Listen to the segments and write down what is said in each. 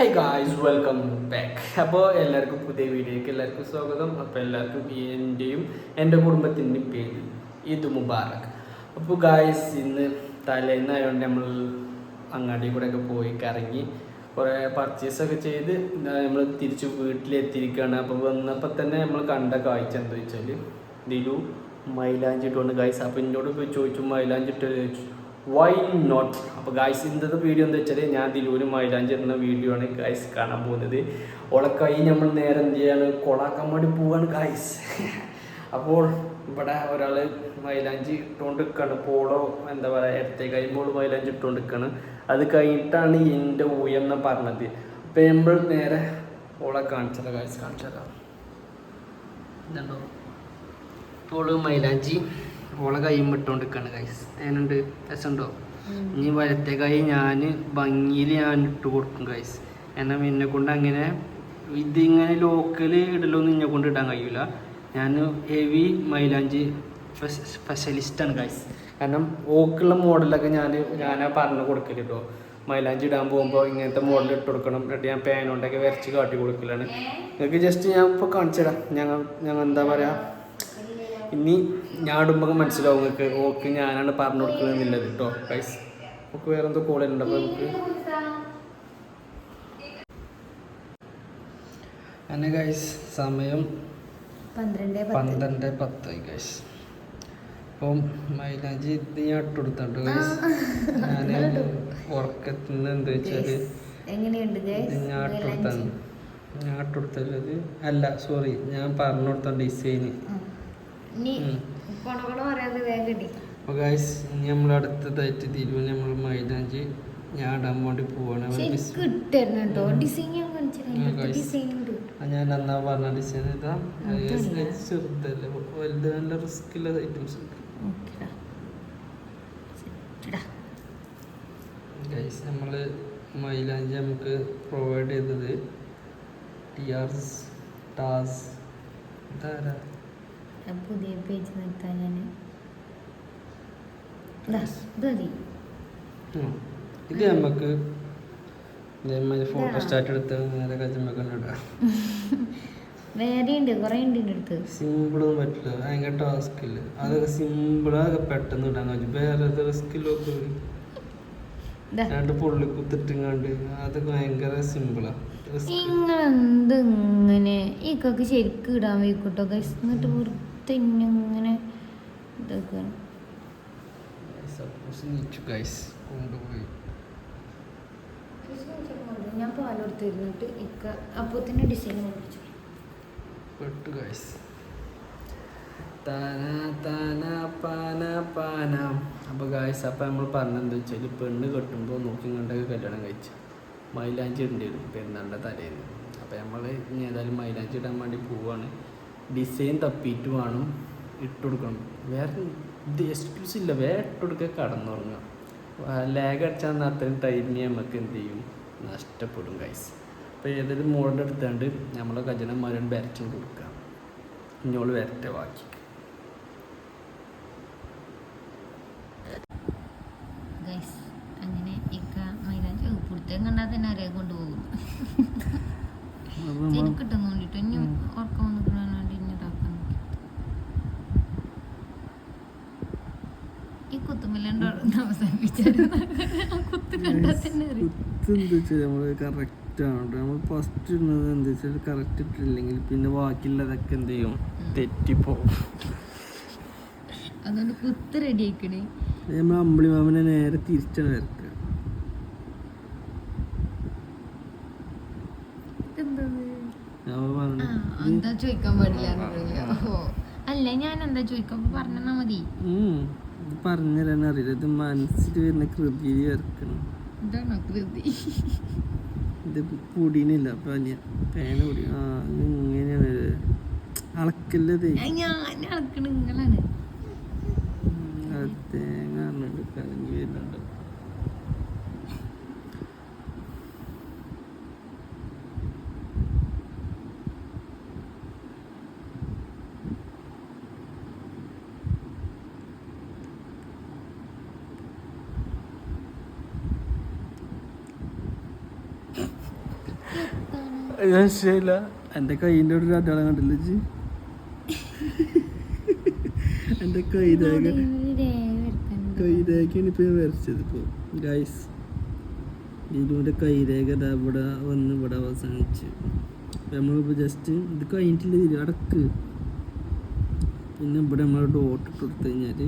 High guys welcome back. അപ്പോൾ എല്ലാവർക്കും പുതിയ വീഡിയോയ്ക്ക് എല്ലാവർക്കും സ്വാഗതം. അപ്പോൾ എല്ലാവർക്കും എൻ്റെയും എൻ്റെ കുടുംബത്തിൻ്റെയും പേര് ഈദ് മുബാറക്. അപ്പോൾ ഗായ്സ് ഇന്ന് തലേന്നായതുകൊണ്ട് നമ്മൾ അങ്ങാടി കൂടെയൊക്കെ പോയി കറങ്ങി കുറേ പർച്ചേസൊക്കെ ചെയ്ത് നമ്മൾ തിരിച്ച് വീട്ടിലെത്തിയിരിക്കുകയാണ്. അപ്പോൾ വന്നപ്പോൾ തന്നെ നമ്മൾ കണ്ട കാഴ്ച എന്താ വെച്ചാൽ ദിലു മൈലാഞ്ചി ഇട്ടുകൊണ്ട് ഗായ്സ്. അപ്പോൾ എന്നോട് പോയി ചോദിച്ചു മൈലാഞ്ചി ഇട്ട് ചോദിച്ചു വൈ നോട്ട്. അപ്പോൾ ഗായ്സ് ഇന്നത്തെ വീഡിയോ എന്താ വെച്ചാൽ ഞാൻ ദിലൂര് മൈലാഞ്ചി ഇടുന്ന വീഡിയോ ആണ് ഗായ്സ് കാണാൻ പോകുന്നത്. ഓളെ കൈ നമ്മൾ നേരെ എന്ത് ചെയ്യാണ് കൊളാക്കാൻ വേണ്ടി പോവാണ് ഗായ്സ്. അപ്പോൾ ഇവിടെ ഒരാൾ മൈലാഞ്ചി ഇട്ടുകൊണ്ട് നിൽക്കുകയാണ്. പോളോ എന്താ പറയുക ഇടത്തെ കൈമ്പോൾ മൈലാഞ്ചി ഇട്ടുകൊണ്ട് നിൽക്കുകയാണ്. അത് കഴിഞ്ഞിട്ടാണ് എൻ്റെ ഊയെന്ന് പറഞ്ഞത്. അപ്പോൾ നമ്മൾ നേരെ ഓളെ കാണിച്ചത് ഗായ്സ് കാണിച്ചതാ ഇതുണ്ടോ ഓള് മൈലാഞ്ചി ഓളെ കൈയും ഇട്ടുകൊണ്ടിരിക്കുകയാണ് ഗൈസ്. അതിനുണ്ട് രസമുണ്ടോ? ഇനി വലത്തെ കൈ ഞാൻ ഭംഗിയിൽ ഞാൻ ഇട്ട് കൊടുക്കും ഗൈസ്. എന്നാൽ എന്നെ കൊണ്ട് അങ്ങനെ ഇതിങ്ങനെ ലോക്കൽ ഇടലൊന്നും എന്നെ കൊണ്ട് ഇടാൻ കഴിയില്ല. ഞാൻ ഹെവി മൈലാഞ്ചി സ്പെഷ്യലിസ്റ്റാണ് ഗൈസ്. കാരണം ഓക്കുള്ള മോഡലൊക്കെ ഞാൻ പറഞ്ഞു കൊടുക്കല് കേട്ടോ. മൈലാഞ്ചി ഇടാൻ പോകുമ്പോൾ ഇങ്ങനത്തെ മോഡൽ ഇട്ട് കൊടുക്കണം. എന്നിട്ട് ഞാൻ പേനോണ്ടൊക്കെ വരച്ച് കാട്ടി കൊടുക്കലാണ്. നിങ്ങൾക്ക് ജസ്റ്റ് ഞാൻ ഇപ്പോൾ കാണിച്ചിടാം. ഞങ്ങൾ എന്താ പറയുക, ഇനി ഞാൻ ഇടുമ്പോൾ മനസ്സിലാവും നിങ്ങൾക്ക് ഓക്കെ ഞാനാണ് പറഞ്ഞു കൊടുക്കണമെന്നില്ലത് കേട്ടോ ഗൈസ്. നമുക്ക് വേറെ എന്തോ കോളുണ്ട്. അപ്പോൾ നമുക്ക് അങ്ങനെ ഗൈസ് സമയം 12:10 ഗൈസ്. അപ്പം മൈലാഞ്ചി ഇത് ഞാൻ ഇട്ട് കൊടുത്തോണ്ട് ഗൈസ്. ഞാൻ ഉറക്കത്തിൽ നിന്ന് എന്താ വെച്ചാൽ ഞാൻ ഇട്ട് കൊടുത്തത് അല്ല സോറി ഞാൻ പറഞ്ഞു കൊടുത്ത ഡിസൈന്. അപ്പോൾ ഗൈസ് ഇനി നമ്മൾ അടുത്തതായിട്ട് തിരുവന നമ്മൾ മൈലാഞ്ചി ഞാൻ ഇടാൻ വേണ്ടി പോവാണ്. ഞാൻ എന്നാ പറഞ്ഞ ഡിസൈൻ ഇതാ. ചെറുതല്ലേ വലുത് നല്ല റിസ്ക് ഉള്ള ഐറ്റംസ് ഗൈസ്. നമ്മൾ മൈലാഞ്ചി നമുക്ക് പ്രൊവൈഡ് ചെയ്തത് ടാസ് ഇതാരാ പുതിയ പേജ് നിർത്താൻ ഞാൻ ഇത് നമുക്ക് ഇതേമാതിരി ഫോട്ടോ സ്റ്റാർട്ട് എടുത്ത് നേരെ കച്ചമ്മക്ക് ഇടാം. വേറെ ഉണ്ട് കുറേ ഉണ്ട് എൻ്റെ അടുത്ത്. സിമ്പിളൊന്നും പറ്റില്ല, ഭയങ്കര ടാസ്ക് ഇല്ല. അതൊക്കെ സിമ്പിളാകെ പെട്ടെന്ന് ഇടാൻ കഴിയും. വേറെ റിസ്കിലൊക്കെ രണ്ട് പുള്ളി കുത്തിട്ടിങ്ങാണ്ട് അതൊക്കെ ഭയങ്കര സിമ്പിളാ. നിങ്ങളെന്ത് ഇങ്ങനെ ഈ കൊക്കെ ശരിക്കും ഇടാൻ വയ്ക്കൂട്ടോ ഗൈസ്. എന്നിട്ട് വെറുതെ ഇങ്ങനെ ഇതൊക്കെയാണ് കൊണ്ടുപോയി ഞാൻ പാലെടുത്തിരുന്നിട്ട് ഇക്ക അപ്പത്തിന് ഡിസൈൻ പഠിച്ചു പെട്ടു ഗൈസ്. അപ്പോൾ ഗായ്സ് അപ്പോൾ നമ്മൾ പറഞ്ഞെന്താ വെച്ചാൽ പെണ്ണ് കെട്ടുമ്പോൾ നോക്കി കണ്ടൊക്കെ കല്യാണം കഴിച്ചു മൈലാഞ്ചി ഇടേണ്ടി വരും പെരുന്നാളിൻ്റെ തലേന്ന്. അപ്പോൾ നമ്മൾ ഇനി ഏതായാലും മൈലാഞ്ചി ഇടാൻ വേണ്ടി പോവുകയാണ്. ഡിസൈൻ തപ്പിയിട്ട് വേണം ഇട്ട് കൊടുക്കണം. വേറെ ഇത് എക്സ്ക്യൂസ് ഇല്ല, വേറെ ഇട്ട് കൊടുക്കുക കടന്നുറങ്ങുക. ലാഗ് അടിച്ചാൽ അത്രയും ടൈമിന് നമുക്ക് എന്ത് ചെയ്യും നഷ്ടപ്പെടും ഗൈസ്. അപ്പോൾ ഏതൊരു മോഡൽ എടുത്താണ്ട് നമ്മളെ കല്യാണന്മാരോട് വരച്ചും കൊടുക്കുക. ഇഞ്ഞോള് വരട്ടെ ബാക്കി അങ്ങനെ ഇക്ക മൈലാഞ്ചി പുറത്തേക്ക് കണ്ടാൽ തന്നെ അറിയാൻ കൊണ്ടുപോകും. കിട്ടുന്ന വേണ്ടിട്ട് ഇനി ഉറക്കം വന്നിട്ട് ഇഞ്ഞിട്ടാക്കാൻ ഈ കുത്തുമില്ലാണ്ട് കുത്ത് കണ്ടാൽ തന്നെ കറക്റ്റാണ്. നമ്മൾ ഫസ്റ്റ് ഇടുന്നത് എന്താ വെച്ചാൽ കറക്റ്റ് ഇട്ടില്ലെങ്കിൽ പിന്നെ ബാക്കിയുള്ളതൊക്കെ എന്ത് ചെയ്യും തെറ്റിപ്പോവും. അതുകൊണ്ട് കുത്ത് റെഡി ആക്കണേ. നമ്മൾ അമ്പിളി മാമനെ നേരെ തിരിച്ചാണ് വരക്കുക. എന്താ ചോദിക്കാൻ പാടില്ല അല്ല ഞാൻ എന്താ ചോദിക്കാൻ പറഞ്ഞാ മതി. പറഞ്ഞുതരാൻ അറിയില്ല. ഇത് മനസ്സിൽ വരുന്ന കൃതി വരക്കണം. ഇതാണോ കൃതി? ഇത് പൊടിയനില്ല പേന പൊടി. ഇങ്ങനെയാണ് അളക്കല്ലത്. ഞാൻ അളക്കണ നിങ്ങളാണ്. തേങ്ങ കലങ്ങി വരുന്നുണ്ട്. മനസ്സിലായില്ല. എൻ്റെ കൈയിൻ്റെ ഒരു അടയാളം കണ്ടില്ല ജി? എൻ്റെ കൈരേഖയാണ് ഇപ്പൊ ഞാൻ വരച്ചത്. ഇപ്പൊ ഗൈസ് ഇതിൻ്റെ കൈരേഖ ഇവിടെ വന്ന് ഇവിടെ അവസാനിച്ച്. നമ്മളിപ്പോൾ ജസ്റ്റ് ഇത് കഴിഞ്ഞിട്ടില്ല, ഇത് അടക്ക്. പിന്നെ ഇവിടെ നമ്മൾ ഡോട്ട് ഇട്ട് കൊടുത്തു കഴിഞ്ഞാൽ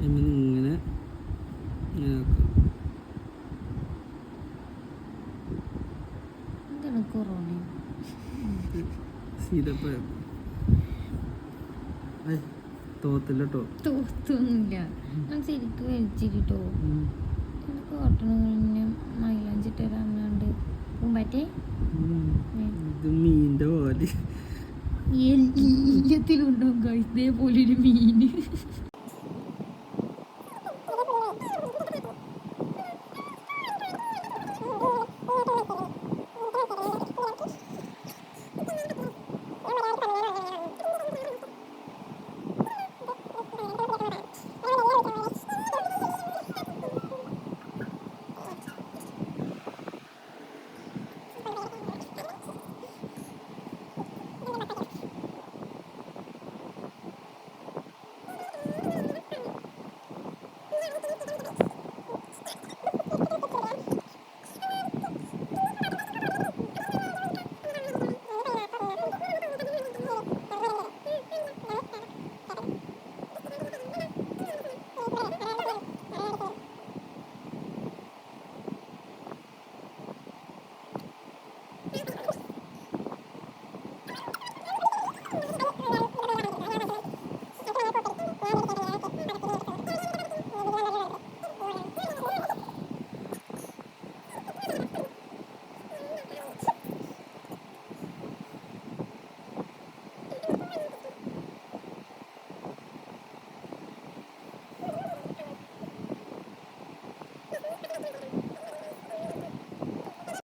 ഇങ്ങനെ ഇങ്ങനെ ആക്കാം. സീതപ്പഴം തോത്തില്ല കേട്ടോ, തോത്തൊന്നുമില്ല. ഞാൻ ശരിക്കും വലിച്ചിട്ടോ കോട്ടണ മൈലാഞ്ചിട്ടരാണ്ട് പൂമ്പാറ്റേ ഇത് മീൻ്റെ പോലെ എല്ലാത്തിലുണ്ടാവും ഗൈസ് ഇതേപോലെ ഒരു മീന്.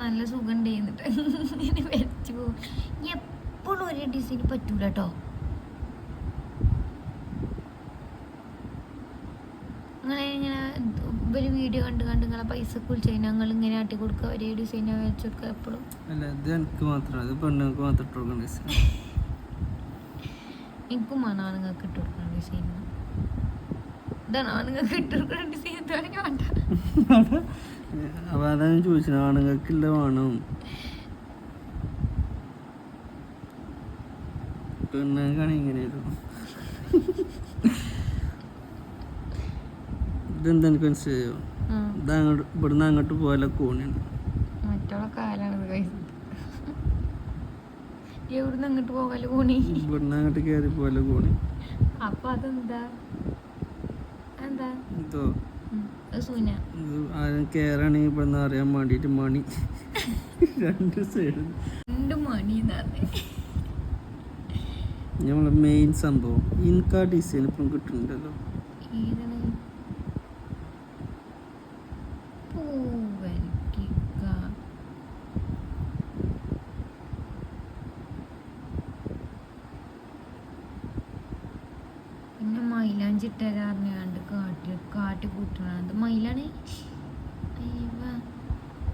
നല്ല സുഖം ചെയ്യുന്നിട്ട് ഇങ്ങനെ വരച്ചു പോകും. എപ്പോഴും ഒരേ ഡിസൈൻ പറ്റൂല കേട്ടോ. അങ്ങനെ ഇങ്ങനെ ഒരു വീഡിയോ കണ്ട് കണ്ട് നിങ്ങളെ പൈസ കുളിച്ച് ഞങ്ങൾ ഇങ്ങനെ ആട്ടി കൊടുക്കുക, ഒരേ ഡിസൈൻ വരച്ചു കൊടുക്കുക എപ്പോഴും. എനിക്കും വേണം ആണുങ്ങൾക്ക് ഇട്ട് കൊടുക്കുന്ന ഡിസൈൻ. ഇതാണ് ആണുങ്ങൾക്ക് ഇട്ട് കൊടുക്കുന്ന ഡിസൈൻ. ഇതാണെങ്കിൽ വേണ്ട. അപ്പൊ അതാണ് ചോദിച്ചത്, ആണുങ്ങൾക്കില്ല വേണം, പെണ്ണുങ്ങൾക്കാണ് ഇങ്ങനെയായിരുന്നു. ഇതെന്താ എനിക്ക് മനസ്സിലായോ? ഇതങ്ങോട്ട് ഇവിടുന്ന് അങ്ങോട്ട് പോയാലോ കോണിയാണ്. മറ്റുള്ള കാലാണ് എവിടുന്ന് അങ്ങോട്ട് പോകാലോ കോണി, ഇവിടുന്ന് അങ്ങോട്ട് കയറി പോയാലോ കോണി. അപ്പൊ അതെന്താ എന്താ എന്തോ സൂന ആരും കയറാണെങ്കിൽ ഇവിടുന്ന് അറിയാൻ വേണ്ടിട്ട് മണി രണ്ട് സൈഡ് മണി നമ്മളെ മെയിൻ സംഭവം എനിക്ക് ആ ഡിസൈൻ ഇപ്പം കിട്ടുന്നുണ്ടല്ലോ. പിന്നെ മൈലാഞ്ചിട്ടരാറിനാണ്ട് കാട്ടി കൂട്ടണത് മയിലാണ്.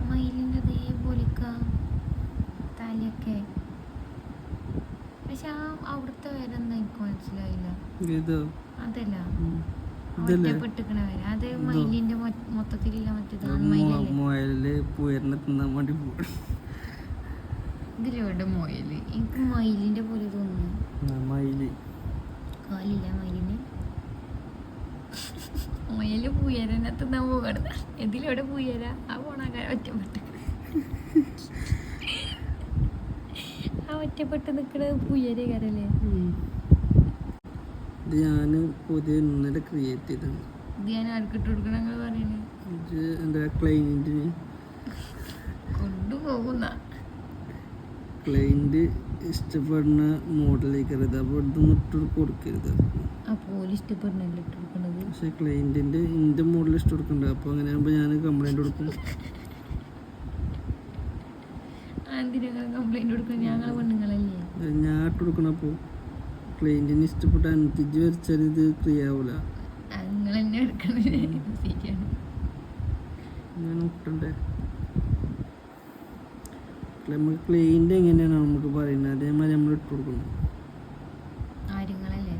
മയിലിൻ്റെ അതേപോലെയൊക്കെ തലയൊക്കെ. പക്ഷെ അവിടുത്തെ വരെ ഒന്നും എനിക്ക് മനസ്സിലായില്ല. അതല്ല ഒറ്റപ്പെട്ടിക്കണ വരെ, അത് മയിലിന്റെ മൊത്തത്തിലില്ല. മറ്റേതാണ് ഇതിലെവിടെ മൊയല്? എനിക്ക് മയിലിന്റെ പോലെ തോന്നുന്നു. കാലില്ല മയിലിന്. മൊയല് പൂയരനെ തിന്നാൻ പോകണം. ഇതിലെവിടെ പൂയര? ആ പോണാക്കാരെ ഒറ്റപ്പെട്ട് ഒറ്റപ്പെട്ട് നിക്കണത് പൂയരെ കരല്ലേ. ഞാൻ പുതിയ ഇന്നലെ ക്രിയേറ്റ് ചെയ്തത്. ഇത് ഞാൻ ആർക്കിട്ട് കൊടുക്കണം നിങ്ങൾ പറയണേ? എന്താ ക്ലൈന്റിന് കൊണ്ടുപോകുന്ന ക്ലൈന്റ് ഇഷ്ടപ്പെടുന്ന മോഡലേക്കരുത്. അപ്പോൾ ഇതൊന്നും ഇട്ട് കൊടുക്കരുത്. അപ്പോൾ ഇഷ്ടപ്പെടുന്നല്ലേ ഇട്ട് കൊടുക്കണത്. പക്ഷെ ക്ലൈന്റിന്റെ ഇന്റെ മോഡൽ ഇഷ്ടം കൊടുക്കണ്ട. അപ്പോൾ അങ്ങനെ ആകുമ്പോൾ ഞാൻ കംപ്ലൈന്റ് കൊടുക്കും. എന്തിനാണ് കംപ്ലൈന്റ് കൊടുക്കുന്നത്? ഞങ്ങൾ പെണ്ണുങ്ങളല്ലേ. ഞാൻ ഇട്ട് കൊടുക്കണം. അപ്പോൾ ക്ലൈന്റിന് ഇഷ്ടപ്പെട്ട അനുസരിച്ച് വരച്ചാൽ ഇത് ക്ലിയർ ആവൂല. നിങ്ങൾ തന്നെ എടുക്കണേ. ഞാൻ ഒട്ടണ്ടേ നമുക്ക് ക്ലീൻ്റെ എങ്ങനെയാണ് നമുക്ക് പറയുന്നത് അതേമാതിരി നമ്മൾ ഇട്ട് കൊടുക്കണം. കാര്യങ്ങളല്ലേ.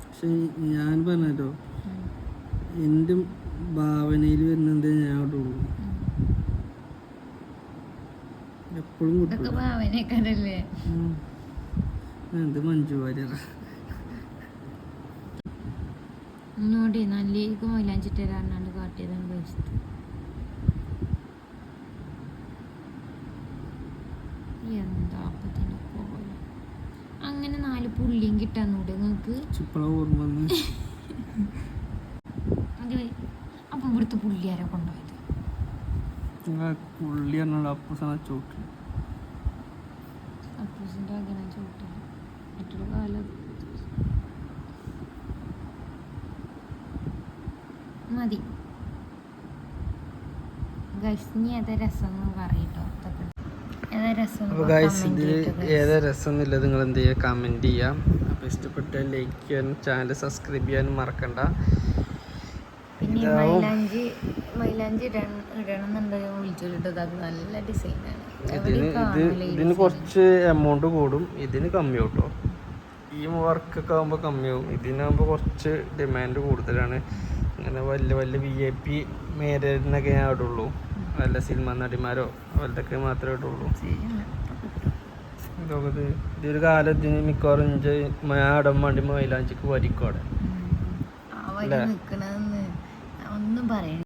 പക്ഷെ ഞാൻ പറഞ്ഞല്ലോ എൻ്റെ ഭാവനയിൽ വരുന്നത് ഞാൻ ഇട്ടുള്ളൂ. എപ്പോഴും ഇതൊക്കെ ഭാവനക്കാരല്ലേ. എന്ത് മഞ്ജു വാര്യർ ഇങ്ങോട്ടേ നല്ലേക്ക് മൈലാഞ്ചിട്ട് തരാനാണ് കാട്ടിയതാണ് ബെസ്റ്റ്. എന്താ അപ്പത്തിന് പോലെ അങ്ങനെ 4 പുള്ളിയും കിട്ടാന്നൂടെ നിങ്ങൾക്ക്? ഓർമ്മ അപ്പൊ ഇവിടുത്തെ പുള്ളി ആരാ കൊണ്ടുപോയത്? പുള്ളി അപ്പൂസാണ് ചോട്ട്. അപ്പൂസിന്റെ അങ്ങനെ ചോട്ട് മറ്റൊരു കാലം മതി. ഗൈസ് ഇനി ഏതാ രസം എന്ന് പറയട്ടോ. ഏതാ രസം ഏതാ രസം എന്നുള്ളത് നിങ്ങൾ എന്ത് ചെയ്യുക, കമൻറ്റ് ചെയ്യാം. അപ്പോൾ ഇഷ്ടപ്പെട്ടാൽ ലൈക്ക് ചെയ്യാനും ചാനൽ സബ്സ്ക്രൈബ് ചെയ്യാനും മറക്കണ്ട. പിന്നെ മൈലാഞ്ചി ഇടണമെന്നുണ്ടെങ്കിൽ വിളിച്ചോളിട്ടോ. അത് നല്ല ഡിസൈനാണ്. ഇതിന് കുറച്ച് എമൗണ്ട് കൂടും, ഇതിന് കമ്മി കേട്ടോ. ഈ വർക്കൊക്കെ ആകുമ്പോൾ കമ്മിയാവും, ഇതിനാകുമ്പോൾ കുറച്ച് ഡിമാൻഡ് കൂടുതലാണ്. അങ്ങനെ വലിയ വലിയ VIP മേരേജിനൊക്കെ ഞാൻ ഇടുള്ളൂ. വല്ല സിനിമ നടിമാരോ അവരുടെയൊക്കെ മാത്രമേ ഇടുള്ളൂ. ഇതൊരു കാലത്തിന് മിക്കവാറും ഞാൻ ഇടാൻ വേണ്ടി മൈലാഞ്ചിക്ക് വരിക്കോടെ ഒന്നും പറയണം.